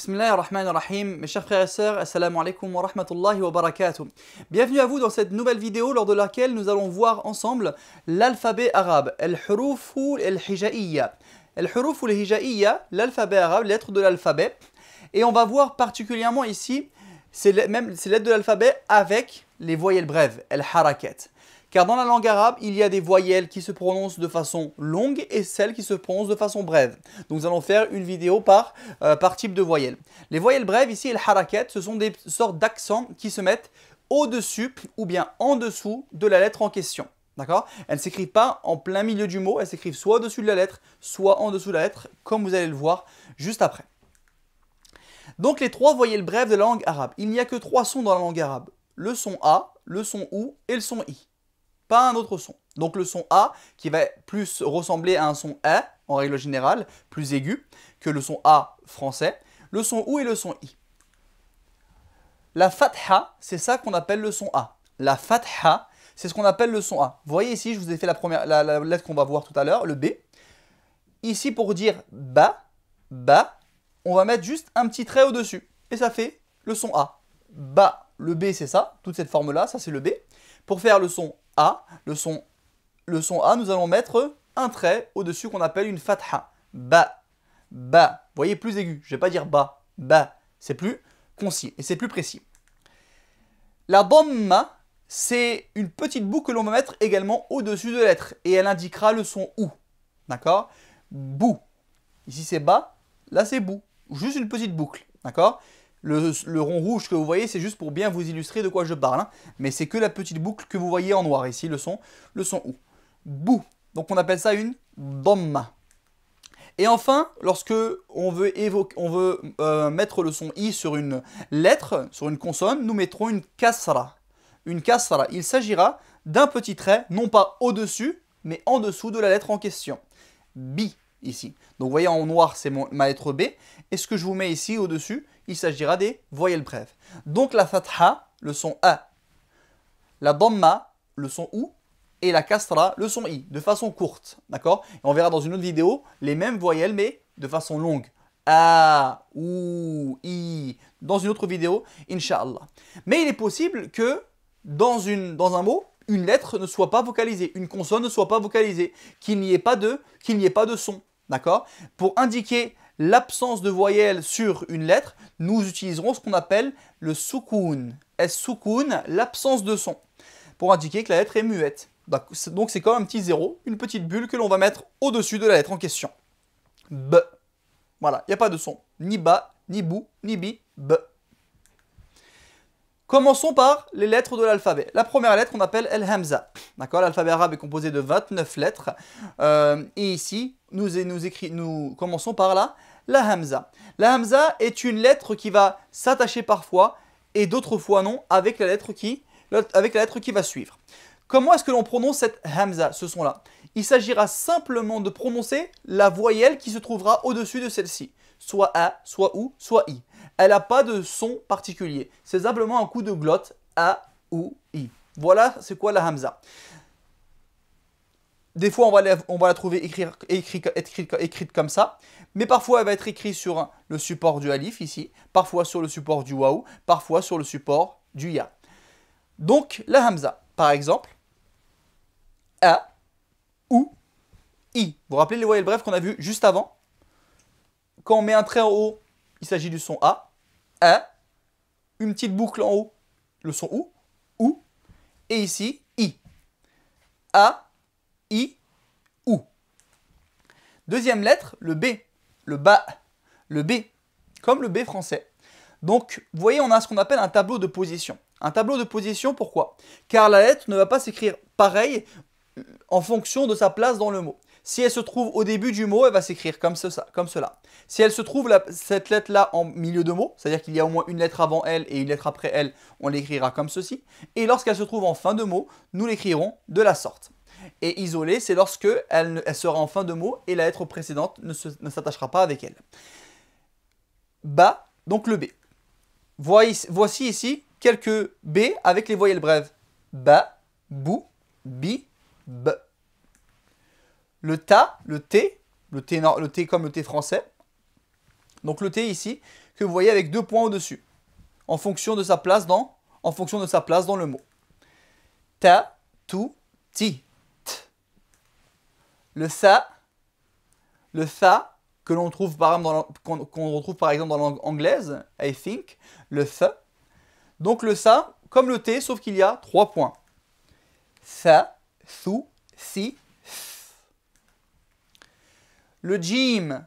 Bismillahirrahmanirrahim, mes chers frères et sœurs, assalamu alaikum wa rahmatullahi wa barakatuh. Bienvenue à vous dans cette nouvelle vidéo lors de laquelle nous allons voir ensemble l'alphabet arabe, al-huruf al-hija'iyya. Al-huruf al-hija'iyya, l'alphabet arabe, les lettres de l'alphabet. Et on va voir particulièrement ici ces lettres de l'alphabet avec les voyelles brèves, al-harakat. Car dans la langue arabe, il y a des voyelles qui se prononcent de façon longue et celles qui se prononcent de façon brève. Donc nous allons faire une vidéo par type de voyelle. Les voyelles brèves, ici, el harakat, ce sont des sortes d'accents qui se mettent au-dessus ou bien en dessous de la lettre en question. D'accord? Elles ne s'écrivent pas en plein milieu du mot, elles s'écrivent soit au-dessus de la lettre, soit en dessous de la lettre, comme vous allez le voir juste après. Donc les trois voyelles brèves de la langue arabe. Il n'y a que trois sons dans la langue arabe. Le son A, le son OU et le son I. Pas un autre son. Donc le son A qui va plus ressembler à un son E en règle générale, plus aigu que le son A français, le son OU et le son I. La fatha, c'est ça qu'on appelle le son A. La fatha, c'est ce qu'on appelle le son A. Vous voyez ici, je vous ai fait la lettre qu'on va voir tout à l'heure, le B. Ici pour dire ba, on va mettre juste un petit trait au-dessus. Et ça fait le son A. Ba, le B c'est ça, toute cette forme-là, ça c'est le B. Pour faire le son A, le son A, nous allons mettre un trait au-dessus qu'on appelle une fatha. Ba. Vous voyez, plus aigu. Je ne vais pas dire ba. C'est plus concis et c'est plus précis. La dhamma, c'est une petite boucle que l'on va mettre également au-dessus de la lettre. Et elle indiquera le son OU. D'accord? Bou. Ici c'est ba, là c'est bou. Juste une petite boucle. D'accord? Le rond rouge que vous voyez, c'est juste pour bien vous illustrer de quoi je parle. Hein. Mais c'est que la petite boucle que vous voyez en noir ici, le son OU. Bou. Donc on appelle ça une dhamma. Et enfin, lorsque on veut mettre le son I sur une lettre, sur une consonne, nous mettrons une kasra. Une kasra. Il s'agira d'un petit trait, non pas au-dessus, mais en dessous de la lettre en question. Bi, ici. Donc vous voyez en noir, c'est ma lettre B. Et ce que je vous mets ici au-dessus, il s'agira des voyelles brèves. Donc la fatha, le son A. La dhamma, le son OU. Et la kasra, le son I, de façon courte. D'accord? On verra dans une autre vidéo les mêmes voyelles, mais de façon longue. A, OU, I. Dans une autre vidéo, Inch'Allah. Mais il est possible que dans un mot, une lettre ne soit pas vocalisée, une consonne ne soit pas vocalisée, qu'il n'y ait pas de son. D'accord? Pour indiquer l'absence de voyelle sur une lettre, nous utiliserons ce qu'on appelle le soukoun. Es-soukoun, l'absence de son, pour indiquer que la lettre est muette. Donc c'est comme un petit zéro, une petite bulle que l'on va mettre au-dessus de la lettre en question. B. Voilà, il n'y a pas de son. Ni ba, ni bou, ni bi, b. Commençons par les lettres de l'alphabet. La première lettre, on appelle el hamza. D'accord, l'alphabet arabe est composé de 29 lettres. Et ici, nous commençons par la hamza. La hamza est une lettre qui va s'attacher parfois et d'autres fois non avec la lettre qui va suivre. Comment est-ce que l'on prononce cette hamza, ce son-là? Il s'agira simplement de prononcer la voyelle qui se trouvera au-dessus de celle-ci. Soit A, soit OU, soit I. Elle n'a pas de son particulier. C'est simplement un coup de glotte A, OU, I. Voilà c'est quoi la hamza. Des fois, on va la trouver écrite comme ça. Mais parfois, elle va être écrite sur le support du alif, ici. Parfois sur le support du waou. Parfois sur le support du ya. Donc, la hamza. Par exemple, A, OU, I. Vous vous rappelez les voyelles brèves qu'on a vues juste avant? Quand on met un trait en haut, il s'agit du son A. Une petite boucle en haut, le son OU. Et ici, I. A, I, OU. Deuxième lettre, le B. Le ba. Le B. Comme le B français. Donc, vous voyez, on a ce qu'on appelle un tableau de position. Un tableau de position, pourquoi? Car la lettre ne va pas s'écrire pareil en fonction de sa place dans le mot. Si elle se trouve au début du mot, elle va s'écrire comme cela. Si elle se trouve cette lettre-là en milieu de mot, c'est-à-dire qu'il y a au moins une lettre avant elle et une lettre après elle, on l'écrira comme ceci. Et lorsqu'elle se trouve en fin de mot, nous l'écrirons de la sorte. Et isolée, c'est lorsque elle sera en fin de mot et la lettre précédente ne s'attachera pas avec elle. Ba, donc le B. Voici ici quelques B avec les voyelles brèves. Ba, bou, bi, b. Le ta, le T comme le T français. Donc le T ici, que vous voyez avec deux points au-dessus, en fonction de sa place dans le mot. Ta, tu, ti. T. Le tha que l'on trouve par exemple qu'on retrouve par exemple dans la langue anglaise, I think, le th. Donc le ça, comme le t, sauf qu'il y a 3 points. Tha, thu, thi, th. Le jim,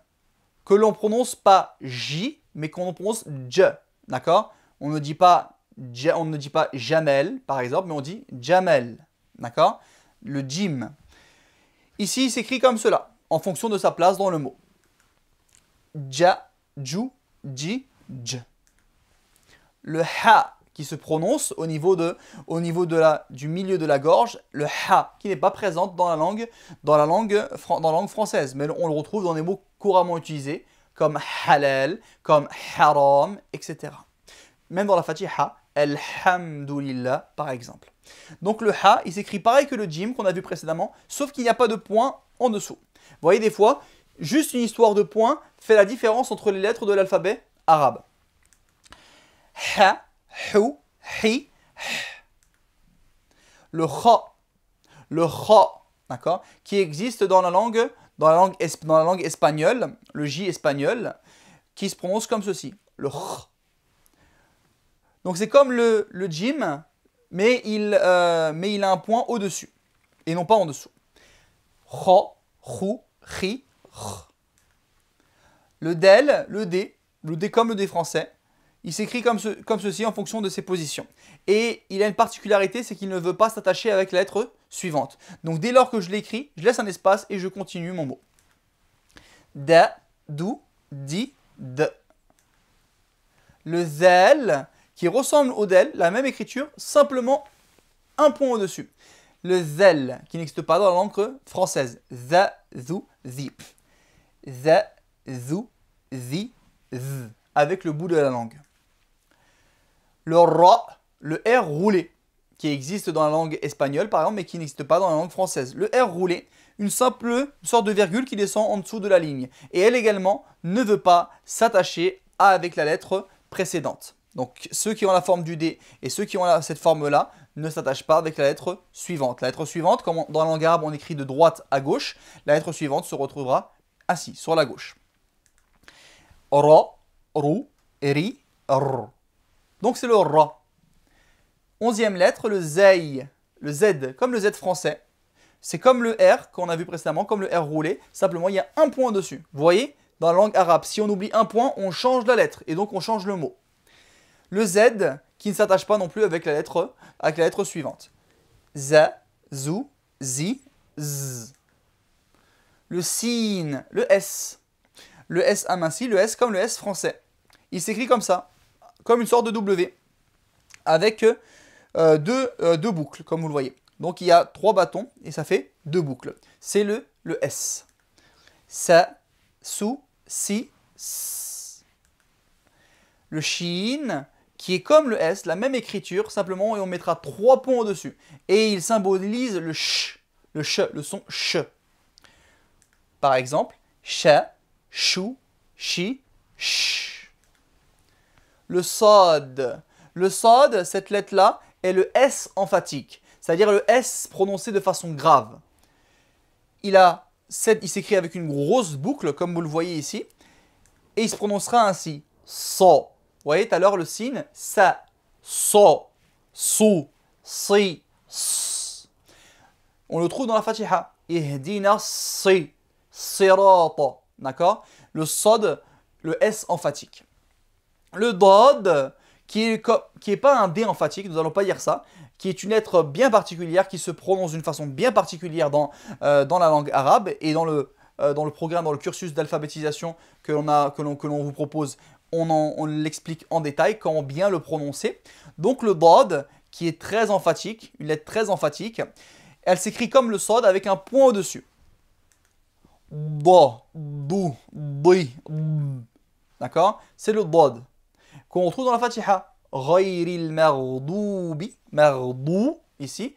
que l'on prononce pas j, mais qu'on prononce j, d'accord? On ne dit pas jamel, par exemple, mais on dit jamel, d'accord? Le jim. Ici, il s'écrit comme cela, en fonction de sa place dans le mot. Ja, ju, ji, j. Le ha, qui se prononce au niveau du milieu de la gorge, le ha, qui n'est pas présent dans la langue française, mais on le retrouve dans des mots couramment utilisés, comme halal, comme haram, etc. Même dans la fatiha, alhamdulillah, par exemple. Donc le ha, il s'écrit pareil que le jim qu'on a vu précédemment, sauf qu'il n'y a pas de point en dessous. Vous voyez, des fois, juste une histoire de point fait la différence entre les lettres de l'alphabet arabe. Ha, hu, hi, h. Le kha, d'accord, qui existe dans la langue espagnole, le j espagnol, qui se prononce comme ceci, le kh. Donc c'est comme le jim, mais il a un point au-dessus, et non pas en dessous. Kha, khu, chi, ch. Le del, le d comme le d français, il s'écrit comme ceci en fonction de ses positions. Et il a une particularité, c'est qu'il ne veut pas s'attacher avec la lettre suivante. Donc dès lors que je l'écris, je laisse un espace et je continue mon mot. Da, du, di, de. Le zel, qui ressemble au del, la même écriture, simplement un point au-dessus. Le zel, qui n'existe pas dans la langue française. Za, zu, zi. Za, zu, zi, z. Avec le bout de la langue. Le ra, le R roulé, qui existe dans la langue espagnole par exemple, mais qui n'existe pas dans la langue française. Le R roulé, une sorte de virgule qui descend en dessous de la ligne. Et elle également ne veut pas s'attacher avec la lettre précédente. Donc ceux qui ont la forme du D et ceux qui ont cette forme-là ne s'attachent pas avec la lettre suivante. La lettre suivante, comme dans la langue arabe on écrit de droite à gauche, la lettre suivante se retrouvera ainsi, sur la gauche. Ra, ru, ri, r. Donc c'est le ra. 11e lettre, le zay, le Z, comme le Z français. C'est comme le R qu'on a vu précédemment, comme le R roulé, simplement il y a un point dessus. Vous voyez, dans la langue arabe, si on oublie un point, on change la lettre, et donc on change le mot. Le Z, qui ne s'attache pas non plus avec la lettre suivante. Za, zu, zi, z. Le sin, le S. Le S aminci, le S comme le S français. Il s'écrit comme ça, comme une sorte de W, avec deux boucles, comme vous le voyez. Donc il y a 3 bâtons, et ça fait 2 boucles. C'est le S. Sa, su, si, s. Le shin, qui est comme le S, la même écriture, simplement, et on mettra 3 points au-dessus. Et il symbolise le son ch. Par exemple, cha, chou, chi, ch. Le sod. Le sod, cette lettre-là, est le S emphatique, c'est-à-dire le S prononcé de façon grave. Il s'écrit avec une grosse boucle, comme vous le voyez ici, et il se prononcera ainsi. So. Vous voyez tout à l'heure le signe, sa, so, su, si, s. On le trouve dans la Fatiha. Ihdina si, sirata. D'accord? Le sod, le S emphatique. Le dod, qui est pas un D emphatique, nous n'allons pas dire ça, qui est une lettre bien particulière, qui se prononce d'une façon bien particulière dans la langue arabe, et dans le programme, dans le cursus d'alphabétisation que l'on vous propose, on l'explique en détail, comment bien le prononcer. Donc le dod, qui est très emphatique, une lettre très emphatique, elle s'écrit comme le sod avec un point au-dessus. Da, du, di, d'accord? C'est le dod qu'on retrouve dans la Fatiha. Ghayril maghdubi, maghdou, ici,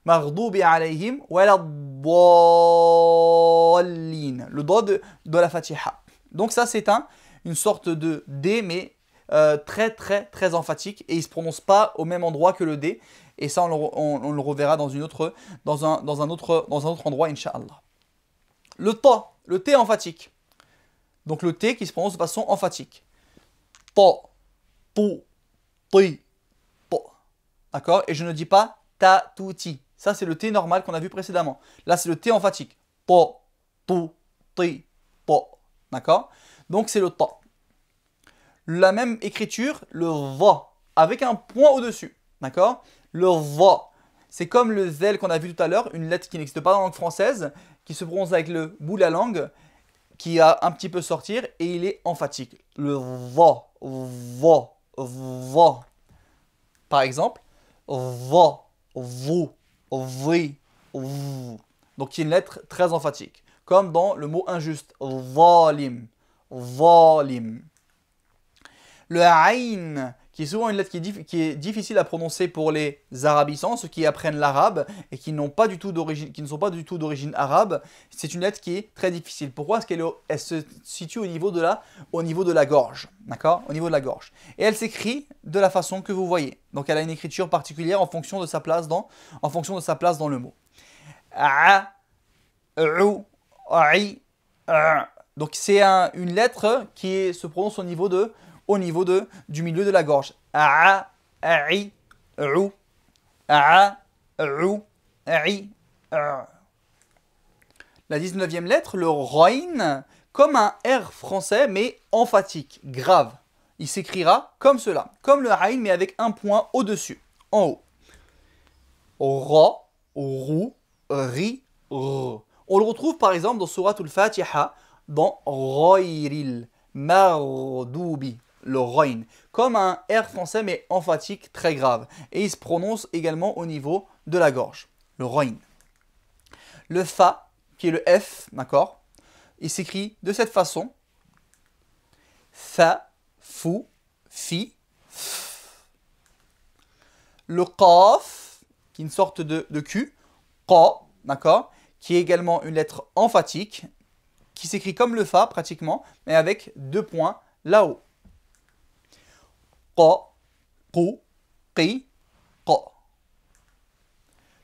maghdubi alayhim, wala dallin. Le dod de la Fatiha. Donc ça c'est une sorte de D, mais très emphatique et il ne se prononce pas au même endroit que le D. Et ça, on le reverra dans un autre endroit, Inch'Allah. Le T emphatique. Donc le T qui se prononce de façon emphatique. Ta, tu, ti, ta. D'accord? Et je ne dis pas ta, tu, ti. Ça, c'est le T normal qu'on a vu précédemment. Là, c'est le T emphatique. Ta, tu, ti, ta. D'accord? Donc, c'est le ta. La même écriture, le va, avec un point au-dessus. D'accord? Le va. C'est comme le zel qu'on a vu tout à l'heure, une lettre qui n'existe pas dans la langue française, qui se prononce avec le bout de la langue, qui a un petit peu sortir, et il est emphatique. Le va, va, va. Par exemple, va, vous, vi, vous. Donc, il y a une lettre très emphatique. Comme dans le mot injuste, zalim, zalim. Le aïn, qui est souvent une lettre qui est difficile à prononcer pour les arabisants, ceux qui apprennent l'arabe et qui ne sont pas du tout d'origine arabe, c'est une lettre qui est très difficile. Pourquoi? Parce qu'elle se situe au niveau de la gorge, d'accord? Au niveau de la gorge. Et elle s'écrit de la façon que vous voyez. Donc elle a une écriture particulière en fonction de sa place dans le mot. A, ou, ai, a. Donc c'est une lettre qui se prononce au niveau du milieu de la gorge. A, ai, ou, a, ou, ai, a. La 19e lettre, le roin, comme un R français, mais emphatique, grave. Il s'écrira comme cela, comme le aïn, mais avec un point au-dessus, en haut. Ra, rou, ri, r. On le retrouve par exemple dans Surat al-Fatiha, dans Ghayril Mardoubi, le Roin, comme un R français mais emphatique très grave. Et il se prononce également au niveau de la gorge, le Roin. Le Fa, qui est le F, d'accord, il s'écrit de cette façon. Fa, fou, fi, f. Le Qaf, qui est une sorte de Q, Qa, d'accord, qui est également une lettre emphatique, qui s'écrit comme le Fa pratiquement, mais avec 2 points là-haut. Qa, qu, qi, qa.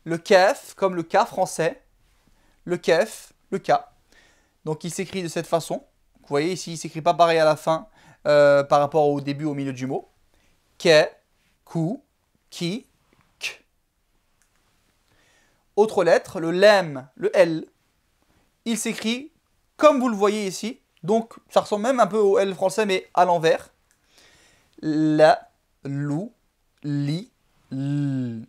Le Kaf, comme le K français, le Kaf, le K. Donc il s'écrit de cette façon. Vous voyez ici, il ne s'écrit pas pareil à la fin par rapport au début, au milieu du mot. Ke, ku, ki, k. Autre lettre, le Lem, le L. Il s'écrit comme vous le voyez ici. Donc ça ressemble même un peu au L français, mais à l'envers. La, lou, li, l.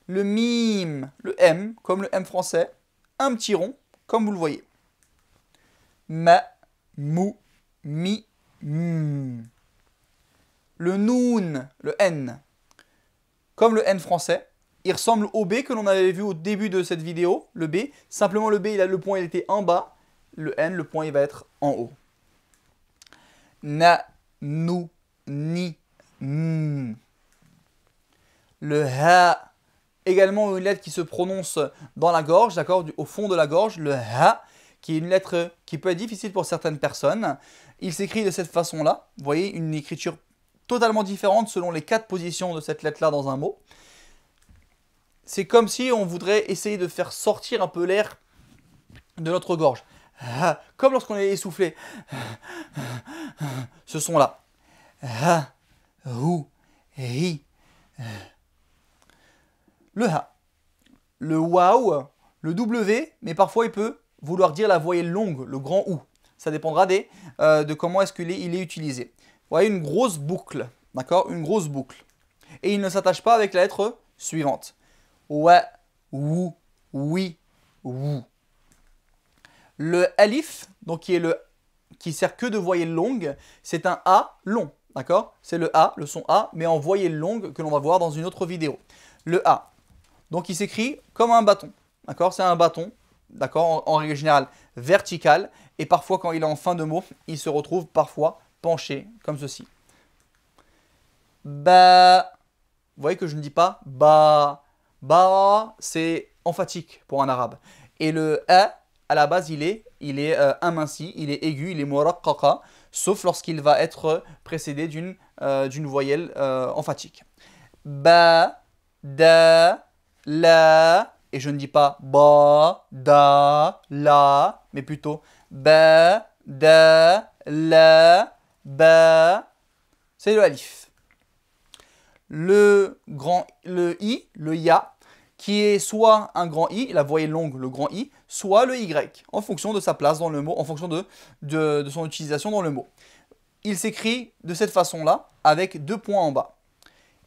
Le mime, le M, comme le M français, un petit rond, comme vous le voyez. Ma, mou, mi, m. Le noun, le N, comme le N français, il ressemble au B que l'on avait vu au début de cette vidéo, le B. Simplement le B, le point il était en bas, le N, le point il va être en haut. Na, nou, ni, n. Le Ha, également une lettre qui se prononce dans la gorge, d'accord, au fond de la gorge, le Ha, qui est une lettre qui peut être difficile pour certaines personnes. Il s'écrit de cette façon-là. Vous voyez, une écriture totalement différente selon les 4 positions de cette lettre-là dans un mot. C'est comme si on voudrait essayer de faire sortir un peu l'air de notre gorge. Comme lorsqu'on est essoufflé. Ce son-là. Ha, hu, hi. Le Ha. Le Waouh, le W, mais parfois il peut vouloir dire la voyelle longue, le grand OU. Ça dépendra de comment est-ce qu'il est utilisé. Vous voyez une grosse boucle, d'accord? Une grosse boucle. Et il ne s'attache pas avec la lettre suivante. Wa, wou, oui, wou. Le alif, donc qui sert que de voyelle longue, c'est un A long, d'accord? C'est le A, le son A, mais en voyelle longue que l'on va voir dans une autre vidéo. Le A. Donc il s'écrit comme un bâton, d'accord? C'est un bâton, d'accord? En règle générale vertical, et parfois quand il est en fin de mot, il se retrouve parfois penché, comme ceci. Ba. Vous voyez que je ne dis pas ba. Ba, c'est emphatique pour un arabe. Et le A, à la base, il est aminci, il est aigu, il est muraqqaqa. sauf lorsqu'il va être précédé d'une voyelle emphatique. Ba, da, la, et je ne dis pas ba, da, la, mais plutôt ba, da, la, ba, c'est le alif. Le i, le ya, qui est soit un grand i, la voyelle longue, le grand i, soit le y, en fonction de sa place dans le mot, en fonction de son utilisation dans le mot. Il s'écrit de cette façon-là, avec 2 points en bas.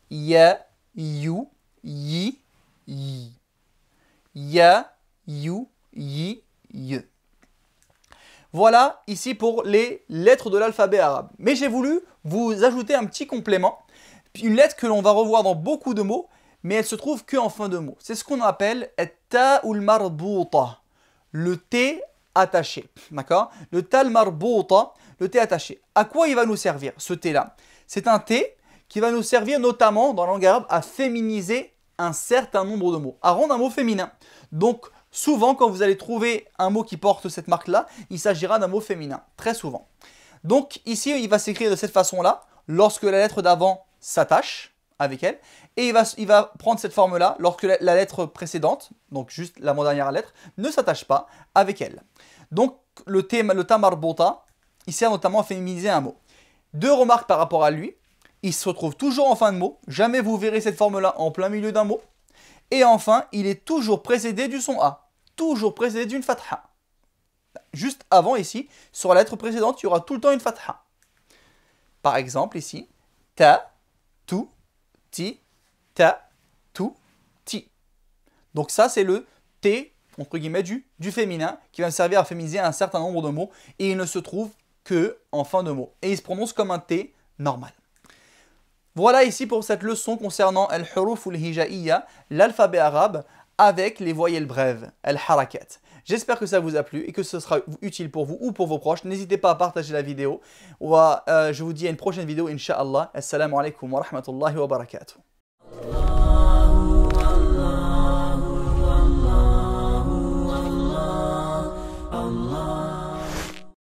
Ya, you, yi, yi. Ya, you, yi, yi. Voilà ici pour les lettres de l'alphabet arabe. Mais j'ai voulu vous ajouter un petit complément, une lettre que l'on va revoir dans beaucoup de mots, mais elle se trouve qu'en fin de mot. C'est ce qu'on appelle at-ta'ul marbouta, le T attaché. D'accord? Le ta'ul marbouta, le T attaché. À quoi il va nous servir ce T-là? C'est un T qui va nous servir notamment dans la langue arabe à féminiser un certain nombre de mots, à rendre un mot féminin. Donc, souvent, quand vous allez trouver un mot qui porte cette marque-là, il s'agira d'un mot féminin, très souvent. Donc, ici, il va s'écrire de cette façon-là, lorsque la lettre d'avant s'attache avec elle, et il va prendre cette forme-là lorsque la lettre précédente, donc juste l'avant-dernière lettre, ne s'attache pas avec elle. Donc, le ta marbouta, il sert notamment à féminiser un mot. 2 remarques par rapport à lui. Il se retrouve toujours en fin de mot. Jamais vous verrez cette forme-là en plein milieu d'un mot. Et enfin, il est toujours précédé du son A. Toujours précédé d'une fatha. Juste avant ici, sur la lettre précédente, il y aura tout le temps une fatha. Par exemple ici, ta, tu, ti, ta, tu, ti. Donc ça, c'est le T, entre guillemets, du féminin, qui va me servir à féminiser un certain nombre de mots. Et il ne se trouve que en fin de mot. Et il se prononce comme un T normal. Voilà ici pour cette leçon concernant al-huruf al-hija'iyya, l'alphabet arabe, avec les voyelles brèves, al-harakat. J'espère que ça vous a plu et que ce sera utile pour vous ou pour vos proches. N'hésitez pas à partager la vidéo. Je vous dis à une prochaine vidéo, Inch'Allah. Assalamu alaikum wa rahmatullahi wa barakatuh.